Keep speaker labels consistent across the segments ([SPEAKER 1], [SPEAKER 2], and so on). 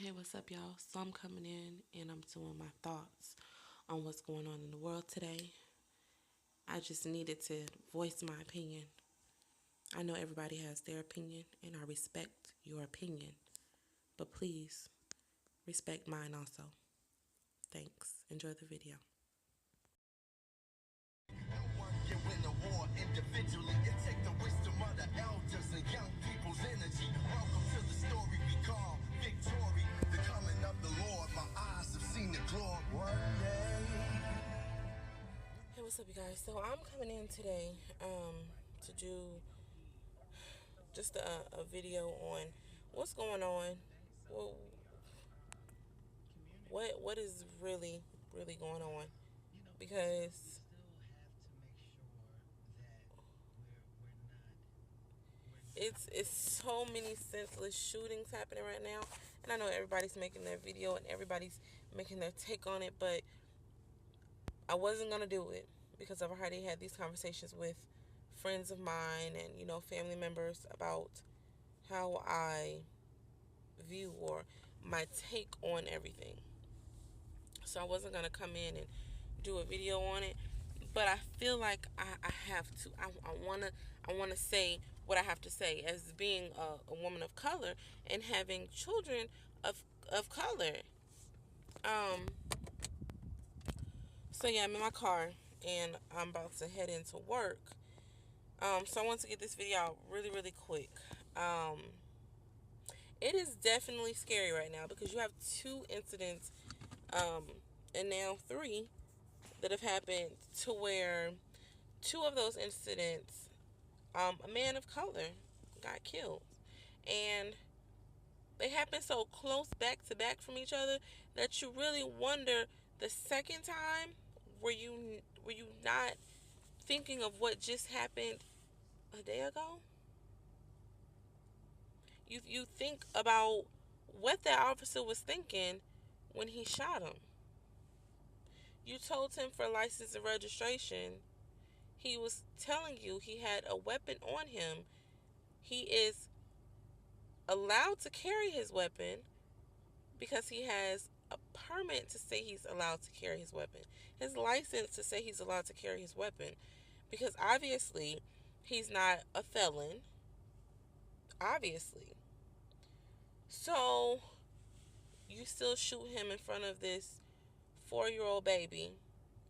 [SPEAKER 1] Hey, what's up, y'all? So I'm coming in and I'm doing my thoughts on what's going on in the world today. I just needed to voice my opinion. I know everybody has their opinion and I respect your opinion, but please respect mine also. Thanks. Enjoy the video. Hey, what's up, you guys? So I'm coming in today to do just a video on what's going on. Well, what is really going on? Because it's so many senseless shootings happening right now, and I know everybody's making their video and everybody's making their take on it, but I wasn't gonna do it because I've already had these conversations with friends of mine and family members about how I view or my take on everything. So I wasn't gonna come in and do a video on it, but I feel like I have to. I wanna say what I have to say as being a woman of color and having children of color. Um. So yeah, I'm in my car and I'm about to head into work. So I want to get this video out really quick. It is definitely scary right now because you have two incidents, and now three that have happened to where two of those incidents, a man of color got killed, and they happened so close back to back from each other that you really wonder the second time, were you not thinking of what just happened a day ago? You think about what that officer was thinking when he shot him. You told him for license and registration. He was telling you he had a weapon on him. He is allowed to carry his weapon because he has a permit to say he's allowed to carry his weapon. His license to say he's allowed to carry his weapon. Because obviously he's not a felon. Obviously. So you still shoot him in front of this 4-year-old baby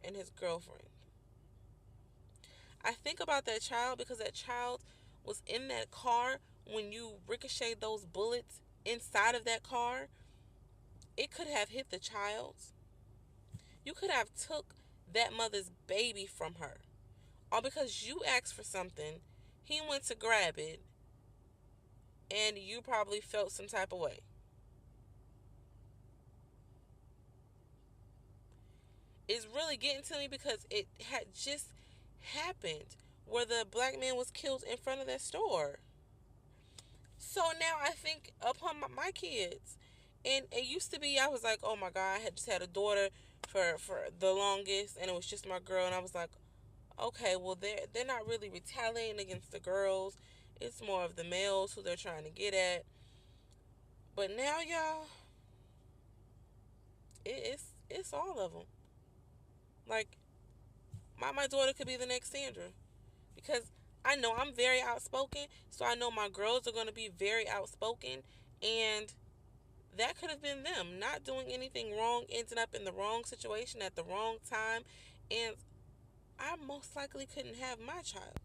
[SPEAKER 1] and his girlfriend. I think about that child because that child was in that car when you ricocheted those bullets inside of that car. It could have hit the child. You could have took that mother's baby from her. All because you asked for something, he went to grab it, and you probably felt some type of way. It's really getting to me because it had just happened where the black man was killed in front of that store. So now I think upon my kids. And it used to be, I was like, oh my God, I had just had a daughter for the longest, and it was just my girl, and I was like, okay, well, they're not really retaliating against the girls. It's more of the males who they're trying to get at. But now, y'all, it's all of them. Like, my daughter could be the next Sandra, because I know I'm very outspoken, so I know my girls are going to be very outspoken, and that could have been them not doing anything wrong, ending up in the wrong situation at the wrong time, and I most likely couldn't have my child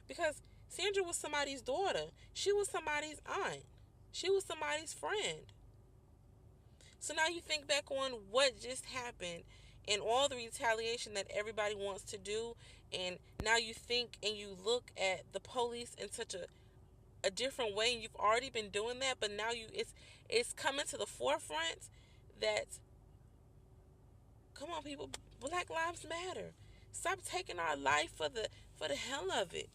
[SPEAKER 1] because Sandra was somebody's daughter. She was somebody's aunt. She was somebody's friend. So now you think back on what just happened and all the retaliation that everybody wants to do, and now you think and you look at the police in such a different way, and you've already been doing that, but now it's coming to the forefront that, come on, people, Black Lives Matter. Stop taking our life for the hell of it.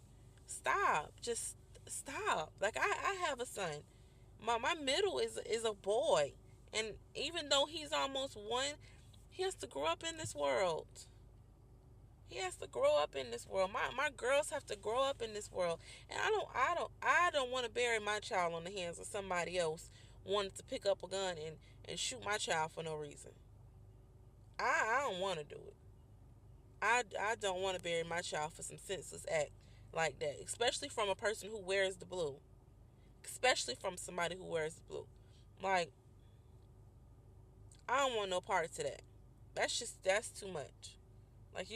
[SPEAKER 1] Stop. Just stop. Like, I have a son. My middle is a boy. And even though he's almost one, he has to grow up in this world. He has to grow up in this world. My girls have to grow up in this world. And I don't want to bury my child on the hands of somebody else wanted to pick up a gun and shoot my child for no reason. I don't want to do it. I don't want to bury my child for some senseless act like that, especially from a person who wears the blue. Especially from somebody who wears the blue. Like, I don't want no part to that. That's too much. Like,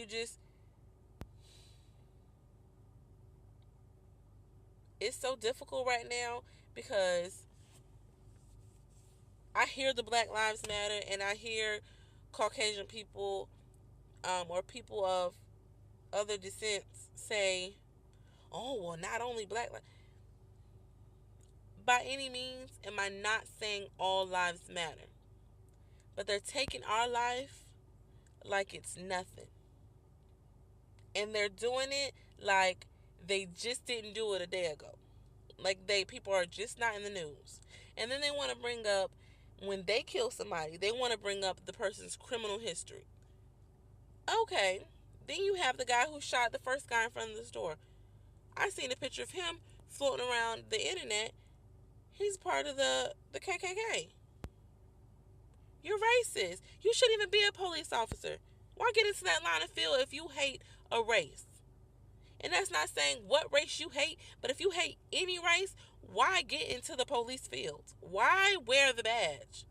[SPEAKER 1] it's so difficult right now because I hear the Black Lives Matter and I hear Caucasian people, or people of other descents say, oh, well, not only black lives. By any means, am I not saying all lives matter? But they're taking our life like it's nothing. And they're doing it like they just didn't do it a day ago. Like people are just not in the news. And then they want to bring up, when they kill somebody, they want to bring up the person's criminal history. Okay, then you have the guy who shot the first guy in front of the store. I seen a picture of him floating around the internet. He's part of the KKK. You're racist. You shouldn't even be a police officer. Why get into that line of field if you hate a race? And that's not saying what race you hate, but if you hate any race, why get into the police field? Why wear the badge?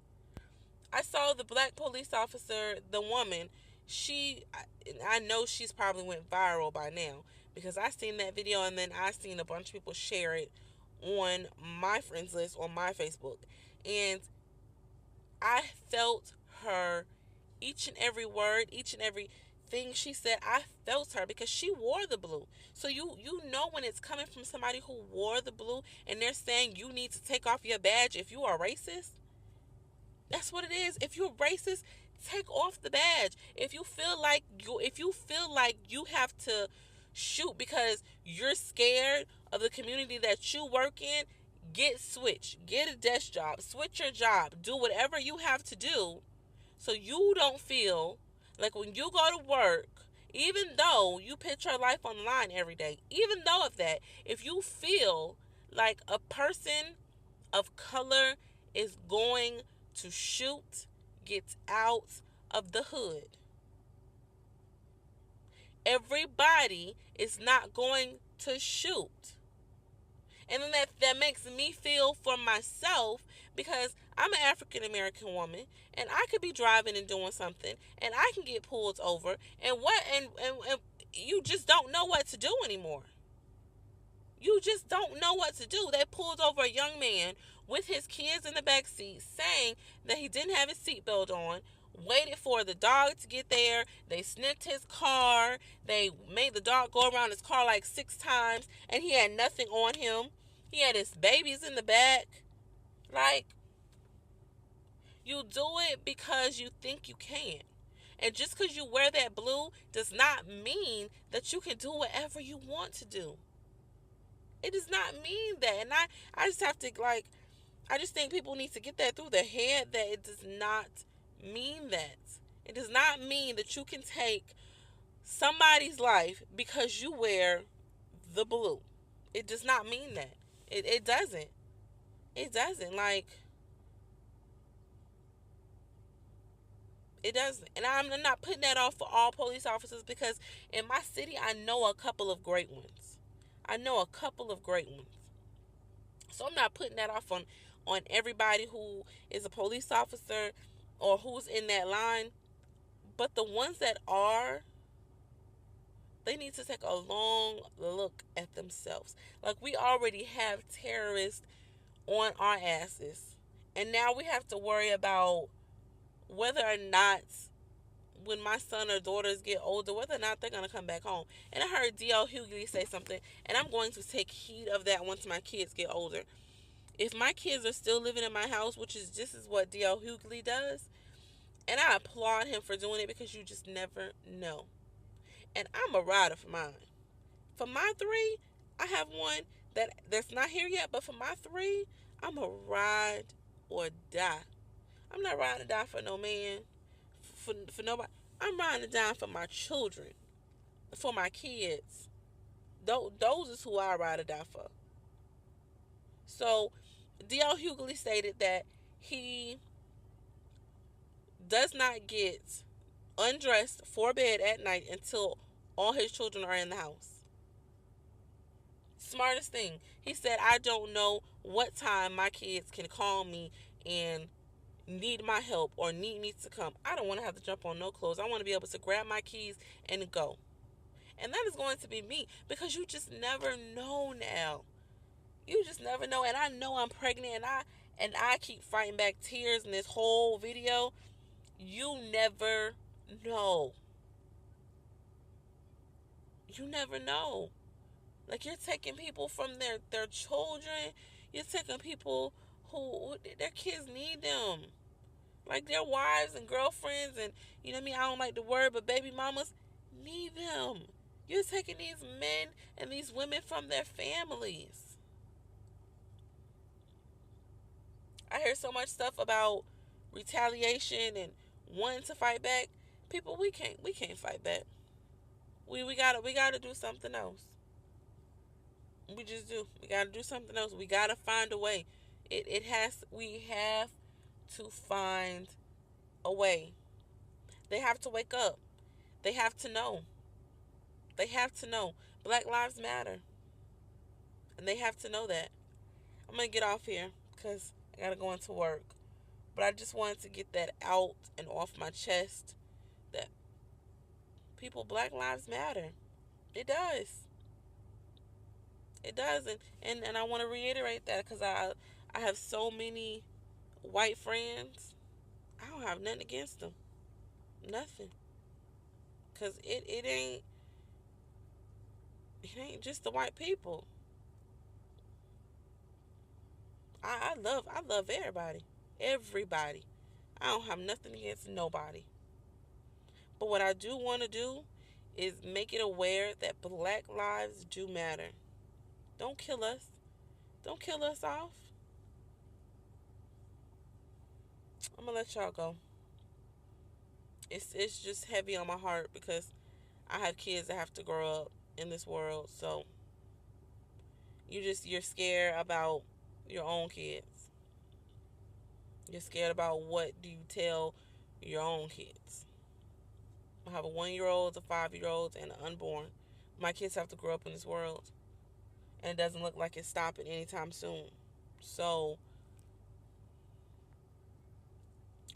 [SPEAKER 1] I saw the black police officer, the woman, I know she's probably went viral by now because I seen that video and then I seen a bunch of people share it on my friends list on my Facebook. And I felt her, each and every word, each and every thing she said. I felt her because she wore the blue. So you know when it's coming from somebody who wore the blue and they're saying you need to take off your badge if you are racist. That's what it is. If you're racist, take off the badge. If you feel like you have to shoot because you're scared of the community that you work in, get switched. Get a desk job. Switch your job. Do whatever you have to do so you don't feel like when you go to work, even though you put your life on the line every day, even though of that, if you feel like a person of color is going to shoot, get out of the hood. Everybody is not going to shoot. And then that makes me feel for myself because I'm an African American woman and I could be driving and doing something and I can get pulled over and you just don't know what to do anymore. You just don't know what to do. They pulled over a young man with his kids in the back seat saying that he didn't have his seatbelt on, waited for the dog to get there. They sniffed his car. They made the dog go around his car like 6 times and he had nothing on him. He had his babies in the back. Like, you do it because you think you can. And just because you wear that blue does not mean that you can do whatever you want to do. It does not mean that. And I just have to, I just think people need to get that through their head that it does not mean that. It does not mean that you can take somebody's life because you wear the blue. It does not mean that. It doesn't. It doesn't. It doesn't. And I'm not putting that off for all police officers because in my city, I know a couple of great ones. So I'm not putting that off on everybody who is a police officer or who's in that line. But the ones that are, they need to take a long look at themselves. Like, we already have terrorists on our asses. And now we have to worry about whether or not, when my son or daughters get older, whether or not they're going to come back home. And I heard D.L. Hughley say something, and I'm going to take heed of that once my kids get older. If my kids are still living in my house, which is just as what D.L. Hughley does, and I applaud him for doing it because you just never know. And I'm a rider for mine. For my 3, I have one that's not here yet, but for my 3, I'm a ride or die. I'm not riding or die for no man, for nobody. I'm riding or die for my children, for my kids. Those is who I ride or die for. So D.L. Hughley stated that he does not get undressed for bed at night until all his children are in the house. Smartest thing. He said, I don't know what time my kids can call me and need my help or need me to come. I don't want to have to jump on no clothes. I want to be able to grab my keys and go. And that is going to be me, because you just never know now. You just never know. And I know I'm pregnant, and I keep fighting back tears in this whole video. You never know. You never know. Like, you're taking people from their children. You're taking people who their kids need them. Like, their wives and girlfriends and, you know what I mean? I don't like the word, but baby mamas need them. You're taking these men and these women from their families. I hear so much stuff about retaliation and wanting to fight back. People, we can't fight back. We gotta do something else. We just do. We gotta do something else. We gotta find a way. We have to find a way. They have to wake up. They have to know. They have to know. Black lives matter. And they have to know that. I'm gonna get off here because I gotta go into work. But I just wanted to get that out and off my chest, that people, Black lives matter. It does. It does. And I want to reiterate that, because I have so many white friends. I don't have nothing against them. Nothing. Because it ain't just the white people. I love everybody. Everybody. I don't have nothing against nobody. But what I do want to do is make it aware that Black lives do matter. Don't kill us. Don't kill us off. I'm gonna let y'all go. It's just heavy on my heart, because I have kids that have to grow up in this world. So you're scared about your own kids. You're scared about what do you tell your own kids. I have a 1-year-old, a 5-year-old, and an unborn. My kids have to grow up in this world, and it doesn't look like it's stopping anytime soon. So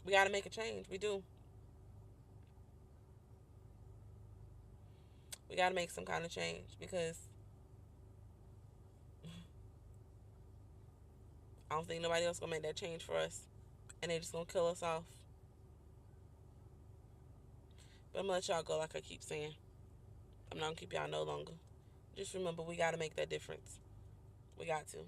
[SPEAKER 1] we got to make a change. We do. We got to make some kind of change, because I don't think nobody else gonna make that change for us, and they just gonna kill us off. But I'm gonna let y'all go, like I keep saying. I'm not gonna keep y'all no longer. Just remember, we gotta make that difference. We got to.